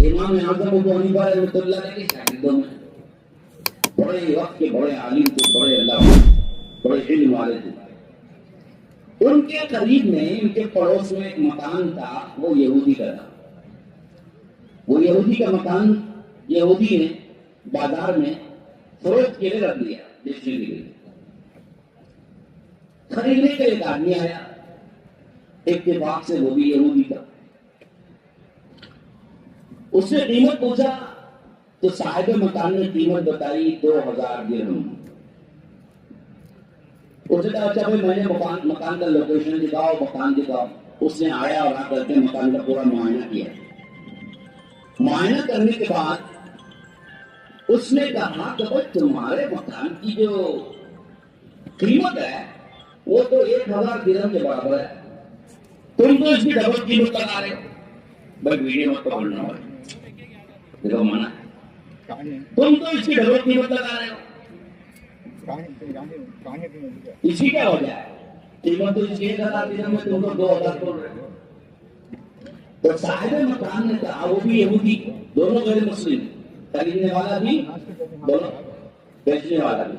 امام اعظم ابو حنیفہ رحمۃ اللہ کے شاگردوں میں بڑے وقت کے بڑے عالم تھے، بڑے اللہ بڑے علم والے تھے. ان کے قریب میں ان کے پڑوس میں ایک مکان تھا، وہ یہودی کا تھا. وہ یہودی کا مکان یہودی نے بازار میں فروخت کے لیے رکھ دیا، بیچنے کے لیے. خریدنے کے ایک آدمی آیا، اتفاق سے وہ بھی یہودی کا. اس نے قیمت پوچھا تو صاحب مکان نے قیمت بتائی 2000 درہم. اس نے کہا اچھا بھائی میں نے مکان کا لوکیشن دکھاؤ، مکان دکھاؤ. اس نے آیا اور آ کر کے مکان کا پورا معائنہ کیا. معائنہ کرنے کے بعد اس نے کہا کہ بھائی تمہارے مکان کی جو قیمت ہے وہ تو 1000 درہم کے برابر ہے، تم تو اس کی ڈبل قیمت لگا رہے ہو. بھائی ویڈیو مت پکڑنا ہو، دیکھو منع، تم تو اس کی ڈبل قیمت لگا رہے ہو. اس کی کیا وجہ ہے؟ قیمت تو اس کی 1000 درہم میں، تم تو 2000 بول رہے ہو. تو صاحب مکان نے کہا، وہ بھی یہودی، دونوں غیر مسلم، خریدنے والا بھی دونوں، بیچنے والا بھی.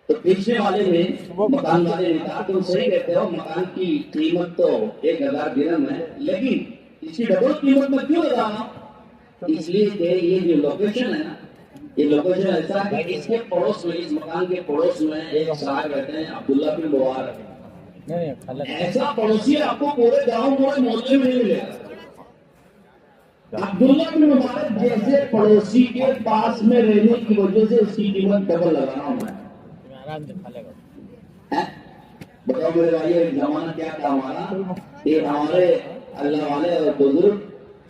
تو بیچنے والے نے مکان والے نے کہا تم صحیح کہتے ہو، مکان کی قیمت تو 1000 درہم ہے، لیکن اس کی ڈبل قیمت میں کیوں لگا رہا ہوں؟ اس لیے کہ یہ جو لوکیشن ہے نا، یہ لوکیشن ایسا ہے کہ اس کے پڑوس میں، اس مکان کے پڑوس میں ایک صاحب رہتے ہیں عبداللہ بن مبارک. ایسا پڑوسی آپ کو پورے گاؤں پورے محلے میں نہیں ملے گا. عبداللہ بن مبارک جیسے پڑوسی کے پاس میں رہنے کی وجہ سے اس کی قیمت ڈبل لگا رہا ہوں میں. بتاؤ میرے بھائی، ایک زمانہ کیا تھا ہمارا، ایک ہمارے اللہ والے اور بزرگ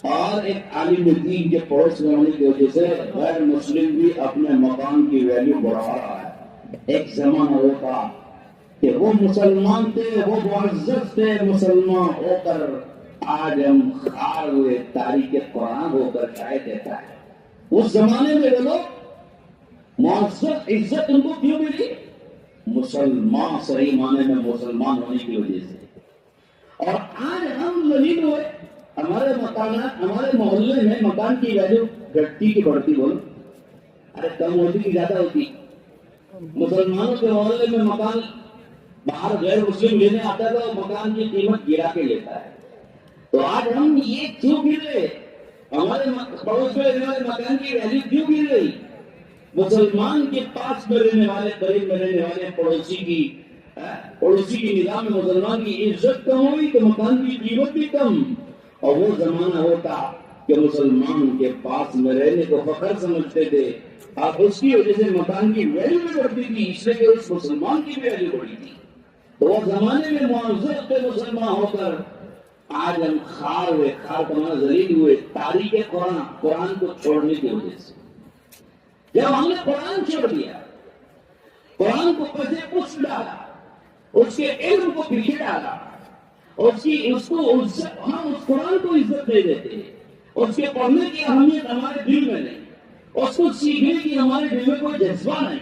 اور ایک عالم دین کے پڑوس میں ہونے کی وجہ سے غیر مسلم بھی اپنے مکان کی ویلیو بڑھا رہا ہے. ایک زمانہ وہ تھا کہ وہ مسلمان تھے، وہ معزز تھے، مسلمان ہو کر آج ہم خار ہوئے، تاریخ قرآن ہو کر شاید کہتا ہے. اس زمانے میں وہ لوگ معزز، عزت ان کو کیوں ملی؟ مسلمان، صحیح معنی میں مسلمان ہونے کی وجہ سے. اور آج ہم ذلیل ہوئے. ہمارے مکانات، ہمارے محلے میں مکان کی ویلیو گھٹتی کی بڑھتی؟ بولو، ارے کم ہوتی کی زیادہ ہوتی؟ مسلمانوں کے محلے میں مکان باہر غیر مسلم لینے آتا ہے تو مکان کی قیمت گرا کے لیتا ہے. تو آج ہم یہ کیوں گر رہے؟ ہمارے پڑوس میں رہنے والے مکان کی ویلیو کیوں گر رہی؟ مسلمان کے پاس میں رہنے والے، قریب میں رہنے والے پڑوسی کی نظام میں مسلمان کی عزت کم ہوئی تو مکان کی قیمت بھی کم. اور وہ زمانہ ہوتا کہ مسلمان کے پاس میں رہنے کو فخر سمجھتے تھے، اور اس کی وجہ سے مکان کی ویلیو بھی بڑھتی تھی، اس لیے کہ اس مسلمان کی ویلیو بڑھی تھی. تو وہ زمانے میں معزز تھے مسلمان ہو کر، آج ہم خار ہوئے، خار کمانا ذلیل ہوئے تاریخ قرآن کو چھوڑنے کی وجہ سے. جب ہم نے قرآن چھوڑ دیا، قرآن کو پیچھے پوچھ ڈالا، اس کے علم کو پیچھے ڈالا، ہم اس قرآن کو عزت دے دیتے ہیں. اس کے پڑھنے کی اہمیت ہمارے دل میں نہیں، اس کو سیکھنے کی ہمارے دل میں کوئی جذبہ نہیں،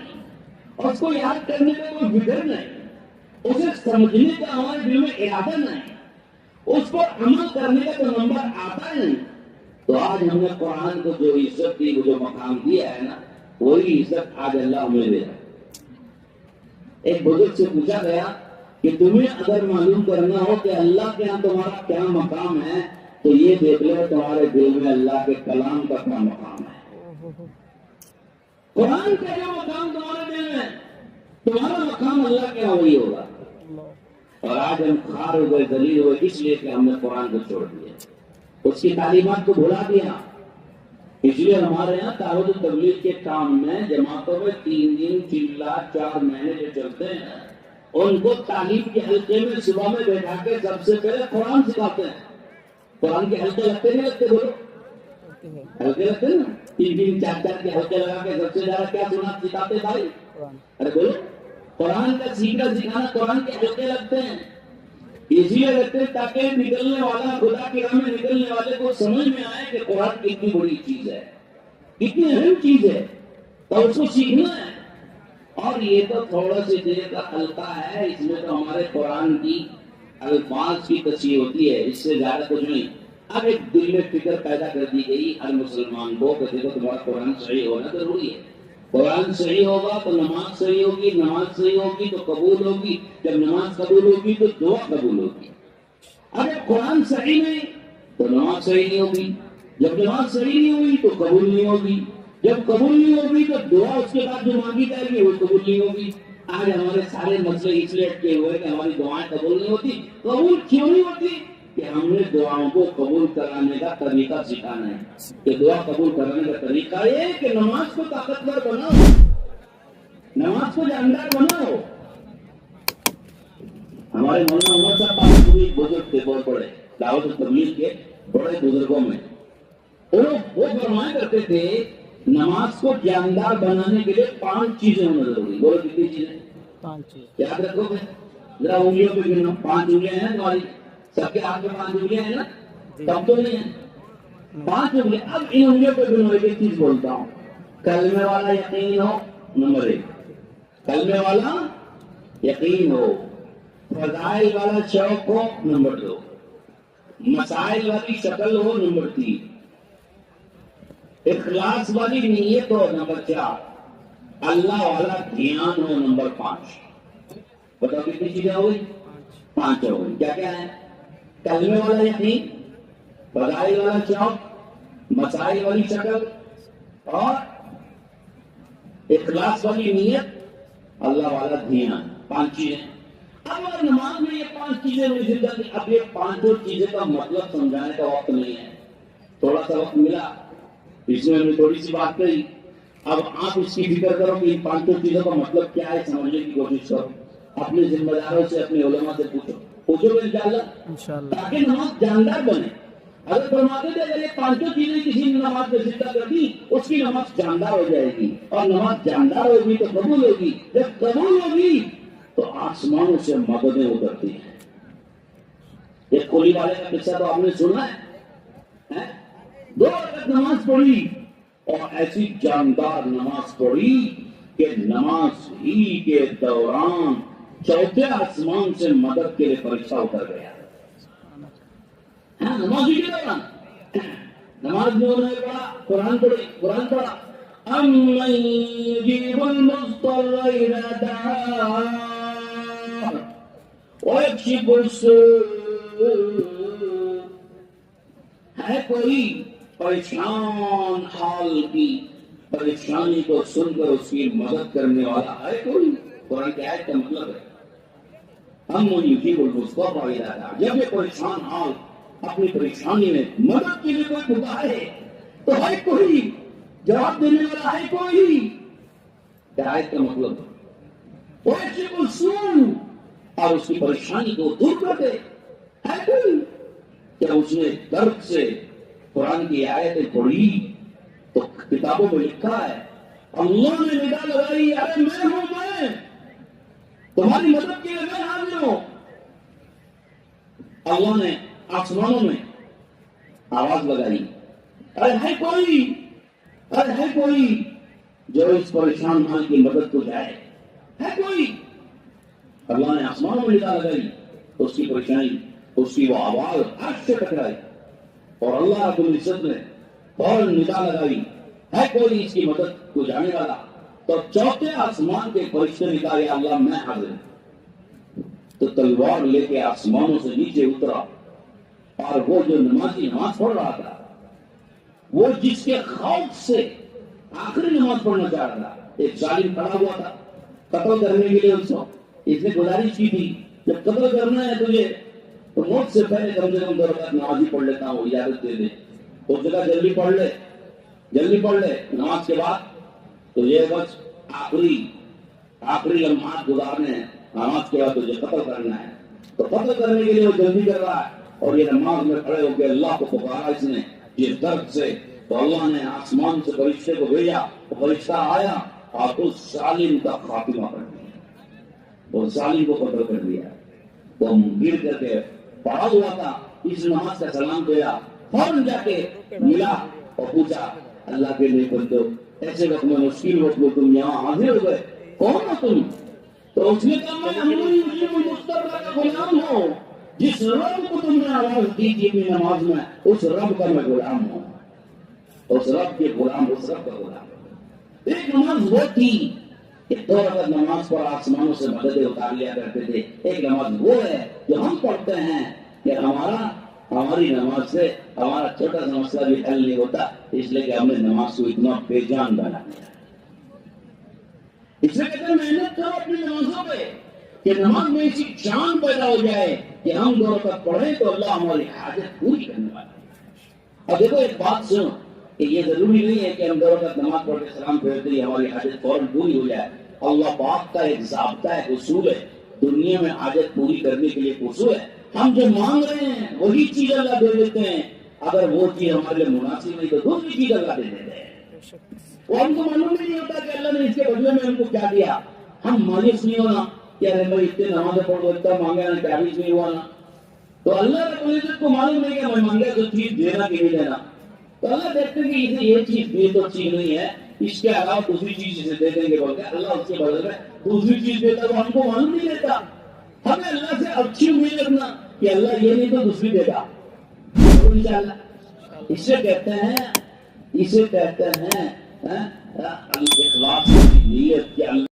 اس کو یاد کرنے کا کوئی فکر نہیں، اسے سمجھنے کا ہمارے دل میں ارادہ نہیں، اس کو عمل کرنے کا تو نمبر آتا نہیں. تو آج ہم نے قرآن کو جو عزت دی، جو مقام دیا ہے نا، وہی عزت آج اللہ ہمیں دے رہا ہے. ایک بزرگ سے پوچھا گیا کہ تمہیں اگر معلوم کرنا ہو کہ اللہ کے یہاں تمہارا کیا مقام ہے تو یہ دیکھ لو تمہارے دل میں اللہ کے کلام کا کیا مقام ہے. قرآن کا جو مقام تمہارے دل میں، تمہارا مقام اللہ کے یہاں وہی ہوگا. اور آج ہم خار ہو گئے، ذلیل ہوئے، اس لیے کہ ہم نے قرآن کو چھوڑ دیا، اس کی تعلیمات کو بھلا دیا. اس لیے ہمارے یہاں دعوت و تبلیغ کے کام میں جماعتوں میں 3 دن 3 لاکھ 4 مہینے جو چلتے ہیں، ان کو تعلیم کے حلقے میں صبح میں بیٹھا کے سب سے پہلے قرآن سکھاتے ہیں. قرآن کے حلقے لگتے نہیں لگتے؟ بولو، حلقے لگتے نا، 3 4 کے حلقے لگا کے سب سے زیادہ کیا سکھاتے بھائی؟ ارے بولو، قرآن کا سیکھنا سکھانا قرآن کے حلقے لگتے ہیں. اس لیے لگتے ہیں تاکہ نکلنے والا، خدا کی راہ میں نکلنے والے کو سمجھ میں آئے کہ قرآن کتنی بڑی چیز ہے، کتنی اہم چیز ہے، اور اس کو سیکھنا ہے. اور یہ تو تھوڑا سی دیر کا حلقہ ہے، اس میں تو ہمارے قرآن کی الفاظ کی تصحیح ہوتی ہے، اس سے زیادہ کچھ نہیں. اب ایک دل میں فکر پیدا کر دی گئی ہر مسلمان کو کہ دیکھو تمہارا قرآن صحیح ہونا ضروری ہے. قرآن صحیح ہوگا تو نماز صحیح ہوگی, نماز صحیح ہوگی تو قبول ہوگی, جب نماز قبول ہوگی تو دعا قبول ہوگی. اگر قرآن صحیح نہیں تو نماز صحیح نہیں ہوگی, جب نماز صحیح نہیں ہوگی تو قبول نہیں ہوگی, جب قبول نہیں ہوگی تو دعا اس کے بعد جو مانگی جائے گی وہ قبول نہیں ہوگی. آج ہمارے سارے مسئلے اس لیے اٹکے ہوئے کہ ہماری دعائیں قبول نہیں ہوتی. قبول کیوں نہیں ہوتی؟ کہ ہم نے دعاؤں کو قبول کرانے کا طریقہ سکھانا ہے. کہ دعا قبول کرانے کا طریقہ یہ کہ نماز کو طاقتور بناؤ, نماز کو جاندار بناؤ. ہمارے مولانا عمر صاحب بھی بزرگ تھے, بہت بڑے دعوت و تبلیغ کے بڑے بزرگوں میں. وہ فرمایا کرتے تھے نماز کو جاندار بنانے کے لیے 5 چیزیں ہونا ضروری. بولو کتنی چیزیں؟ 5 چیز یاد رکھو گے ذرا انگلیوں پہ گنو. 5 انگلیاں ہیں تمہاری, سب کے ہاتھ میں 5 انگلیاں ہیں نا, تب تو نہیں ہے 5 انگلیاں. اب ان انگلیوں پہ گنو. ایک چیز بولتا ہوں, کلمے والا یقین ہو, نمبر 1. کلمے والا یقین ہو, فضائل والا شوق ہو, نمبر 2. مسائل والی شکل ہو, نمبر 3. اخلاص والی نیت ہو, نمبر 4. اللہ والا دھیان ہو, نمبر 5. بتاؤ کتنی چیزیں ہو گئی؟ 5 ہو گئی. کیا کیا ہے؟ کلمے والا یقین, فضائل والا شوق, مسائل والی شکل اور اخلاص والی نیت, اللہ والا دھیان. 5 چیزیں. اب نماز میں یہ 5 چیزیں مجھے زندگی. اب یہ 5 چیزیں کا مطلب سمجھانے کا وقت نہیں ہے, تھوڑا سا وقت ملا اس میں ہم نے تھوڑی سی بات کری. اب آپ اس کی فکر کرو کہ ان 5 چیزوں کا مطلب کیا ہے, سمجھنے کی کوشش کرو. اپنے ذمہ داروں سے, اپنے علماء سے پوچھو گے انشاءاللہ, تاکہ نماز جاندار بنے. اگر فرماتے تھے اگر یہ 5 چیزیں کسی نے نماز میں زندہ کر دی, اس کی نماز جاندار ہو جائے گی, اور نماز جاندار ہوگی تو قبول ہوگی, جب قبول ہوگی تو آسمانوں سے مددیں اترتی ہیں. ایک کولی والے کا قصہ تو آپ نے سنا ہے, 2 رکعت نماز پڑھی اور ایسی جاندار نماز پڑھی کہ نماز ہی کے دوران 4تھے آسمان سے مدد کے لیے فرشتہ اتر گیا. نماز ہی کے دوران نماز میں انہوں نے پڑھا, قرآن پڑھا. أَمَّن يُجِيبُ الْمُضْطَرَّ إِذَا دَعَاهُ وَيَكْشِفُ السُّوءَ. ہے کوئی پریشان حال کی پریشانی کو سن کر اس کی مدد کرنے والا ہے کوئی؟ قرآن کی آیت کا مطلب ہے أَمَّن يُجِيبُ الْمُضْطَرَّ إِذَا دَعَاهُ. جب یہ پریشان حال اپنی پریشانی میں مدد کے لیے کوئی پکارے تو ہے کوئی جواب دینے والا, ہے کوئی. آیت کا مطلب وَيَكْشِفُ السُّوءَ, اور اس کی پریشانی کو دور کر دے, ہے کوئی. کیا اس نے درد سے قرآن کی آیتیں پڑھی تو کتابوں میں لکھا ہے اللہ نے ندا لگائی, ارے میں ہوں, میں تمہاری مدد کے لیے میں حاضر ہوں. اللہ نے آسمانوں میں آواز لگائی, ارے ہے کوئی, ارے ہے کوئی جو اس پریشان حال کی مدد کو جائے, ہے کوئی. اللہ نے آسمانوں میں ندا لگائی, اس کی پریشانی, اس کی وہ آواز عرش سے ٹکرائی, اور اللہ رب العزت نے فوراً ندا لگائی, ہے کوئی اس کی مدد کو جانے والا. تو 4تھے آسمان کے فرشتے نے کہا, یا اللہ میں حاضر ہوں. تو تلوار لے کے آسمانوں سے نیچے اترا, اور وہ جو نمازی نماز پڑھ رہا تھا, وہ جس کے خوف سے آخری نماز پڑھنا چاہ رہا تھا, ایک ظالم کھڑا ہوا تھا قتل کرنے کے لیے. اس نے گزارش کی تھی جب قتل کرنا ہے تجھے تو موت سے پہلے کم سے کم 2 رکعت نماز ہی پڑھ لیتا ہوں, اجازت دے دے. اس جگہ جلدی پڑھ لے نماز کے بعد, تو یہ بس آخری لمحات گزارنے ہیں, نماز کے بعد تجھے قتل کرنا ہے. تو قتل کرنے کے لیے وہ جلدی کر رہا ہے, اور یہ نماز میں کھڑے ہو کے اللہ کو پکارا اس نے جس درد سے. تو اللہ نے آسمان سے فرشتے کو بھیجا, وہ فرشتہ آیا اور اس ظالم کا خاتمہ کر دیا, وہ ظالم کو قتل کر دیا. وہ گر کر کے پڑا ہوا تھا, اس نماز کا سلام کیا, فوراً جا کے ملا اور پوچھا اللہ کے لیے بندو, ایسے وقت میں مشکل وقت میں تم یہاں حاضر ہو گئے, کون ہو تم؟ تو اس نے کہا میں غلام ہوں, جس رب کو تم نے آواز دی تھی اپنی نماز میں، اس رب کا میں غلام ہوں، اس رب کے غلام، اس رب کا غلام۔ ایک نماز وہ تھی کہ 2 رکعت نماز پر آسمانوں سے مددیں اتار لیا کرتے تھے، ایک نماز وہ ہے جو ہم پڑھتے ہیں کہ ہماری نماز سے ہمارا چھوٹا سا مسئلہ بھی حل نہیں ہوتا، اس لیے کہ ہم نے نماز کو اتنا بے جان بنا دیا۔ اس لیے کہتے ہیں محنت کرو اپنی نمازوں پہ کہ نماز میں ایسی جان پیدا ہو جائے کہ ہم 2 رکعت پڑھیں تو اللہ ہماری حاجت پوری کرنے والا ہے۔ اب دیکھو ایک بات سنو کہ یہ ضروری نہیں ہے کہ ہم 2 رکعت نماز پڑھ کے سلام پھیرتے ہی ہماری حاجت فوراً پوری ہو جائے۔ اللہ پاک کا ایک ضابطہ ہے، اصول ہے، دنیا میں حاجت پوری کرنے کے لیے اصول ہے۔ ہم جو مانگ رہے ہیں وہی چیز اللہ دے دیتے ہیں، اگر وہ چیز ہمارے لیے مناسب نہیں تو دوسری چیز اللہ دے دیتے ہیں۔ وہ ہم کو معلوم نہیں ہوتا کہ اللہ نے اس کے بدلے میں ہم کو کیا دیا، ہم مایوس نہیں ہونا کہ ارے بھائی اتنے نمازیں پڑھو، اتنا مانگا نا، چالیس نہیں ہوا نا، تو اللہ رب العزت کو معلوم نہیں کہ میں مانگا تو چیز دینا کہ نہیں دینا، تو اللہ دیکھتے ہیں کہ اسے یہ چیز دی تو ٹھیک نہیں ہے، اس کے علاوہ دوسری چیز اسے دے دیں گے بولتے ہیں، اللہ اس کے بدلے میں دوسری چیز دیتا تو ہم کو معلوم نہیں دیتا۔ ہمیں اللہ سے اچھی امید رکھنا کہ اللہ یہ نہیں تو دوسری دے گا انشاءاللہ۔ اسے کہتے ہیں اخلاص کی نیت کہ اللہ